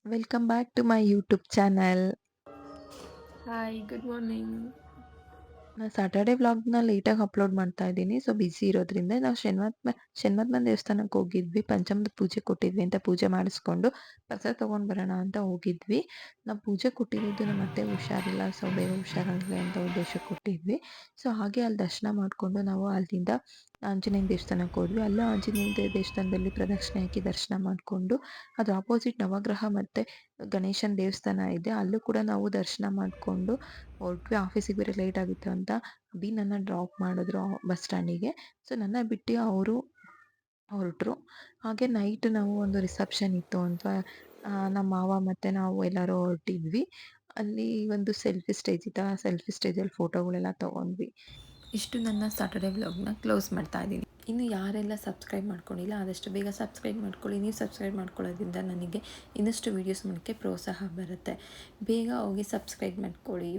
Welcome back to my YouTube channel. Hi, good morning. ನಾನು Saturday ವ್ಲಾಗ್‌ನ ಲೇಟಾಗಿ upload ಮಾಡ್ತಾ ಇದ್ದೀನಿ. ಸೊ ಬಿಸಿ ಇರೋದ್ರಿಂದ ನಾವು ಶನಿಮಹಾತ್ಮ ದೇವಸ್ಥಾನಕ್ಕೆ ಹೋಗಿದ್ವಿ. ಪಂಚಾಮೃತ ಪೂಜೆ ಕೊಟ್ಟಿದ್ವಿ ಅಂತ ಪೂಜೆ ಮಾಡಿಸ್ಕೊಂಡು ಪ್ರಸಾದ ತಗೊಂಡ್ ಬರೋಣ ಅಂತ ಹೋಗಿದ್ವಿ. ನಾವು ಪೂಜೆ ಕೊಟ್ಟಿರೋದು ನಮ್ಮ ಅತ್ತೆಗೆ ಹುಷಾರಿಲ್ಲ. ಸೊ ಬೇಗ ಹುಷಾರಾಗ್ಲಿ ಅಂತ ಉದ್ದೇಶಕ್ಕೆ ಕೊಟ್ಟಿದ್ವಿ. ಸೊ ಹಾಗೆ ಅಲ್ಲಿ ದರ್ಶನ ಮಾಡ್ಕೊಂಡು ನಾವು ಅಲ್ಲಿಂದ ಆಂಜನೇಯನ ದೇವಸ್ಥಾನಕ್ಕೆ ಹೋದ್ವಿ. ಅಲ್ಲೂ ಆಂಜನೇಯ ದೇವಸ್ಥಾನದಲ್ಲಿ ಪ್ರದಕ್ಷಿಣೆ ಹಾಕಿ ದರ್ಶನ ಮಾಡ್ಕೊಂಡು ಅದ್ರ ಅಪೋಸಿಟ್ ನವಗ್ರಹ ಮತ್ತೆ ಗಣೇಶನ ದೇವಸ್ಥಾನ ಇದೆ. ಅಲ್ಲೂ ಕೂಡ ನಾವು ದರ್ಶನ ಮಾಡ್ಕೊಂಡು ಹೊರಟ್ವಿ. ಆಫೀಸಿಗೆ ಬೇರೆ ಲೇಟ್ ಆಗಿತ್ತು ಅಂತ ಅಭಿ ನನ್ನ ಡ್ರಾಪ್ ಮಾಡಿದ್ರು ಬಸ್ ಸ್ಟ್ಯಾಂಡಿಗೆ. ಸೊ ನನ್ನ ಬಿಟ್ಟು ಅವರು ಹೊರಟ್ರು. ಹಾಗೆ ನೈಟ್ ನಾವು ಒಂದು ರಿಸೆಪ್ಷನ್ ಇತ್ತು ಅಂತ ನಮ್ಮ ಮಾವ ಮತ್ತೆ ನಾವು ಎಲ್ಲರೂ ಹೊರಟಿದ್ವಿ. ಅಲ್ಲಿ ಒಂದು ಸೆಲ್ಫಿ ಸ್ಟೇಜ್ ಇತ್ತು. ಆ ಸೆಲ್ಫಿ ಸ್ಟೇಜಲ್ಲಿ ಫೋಟೋಗಳೆಲ್ಲ ತಗೊಂಡ್ವಿ. ಇಷ್ಟು ನನ್ನ ಸಾಟರ್ಡೆ ವ್ಲಾಗ್‌ನ ಕ್ಲೋಸ್ ಮಾಡ್ತಾ ಇದ್ದೀನಿ. ಇನ್ನು ಯಾರೆಲ್ಲ ಸಬ್ಸ್ಕ್ರೈಬ್ ಮಾಡ್ಕೊಂಡಿಲ್ಲ ಆದಷ್ಟು ಬೇಗ ಸಬ್ಸ್ಕ್ರೈಬ್ ಮಾಡ್ಕೊಳ್ಳಿ. ನೀವು ಸಬ್ಸ್ಕ್ರೈಬ್ ಮಾಡ್ಕೊಳ್ಳೋದ್ರಿಂದ ನನಗೆ ಇನ್ನಷ್ಟು ವೀಡಿಯೋಸ್ ಮಾಡೋಕ್ಕೆ ಪ್ರೋತ್ಸಾಹ ಬರುತ್ತೆ. ಬೇಗ ಹೋಗಿ ಸಬ್ಸ್ಕ್ರೈಬ್ ಮಾಡ್ಕೊಳ್ಳಿ.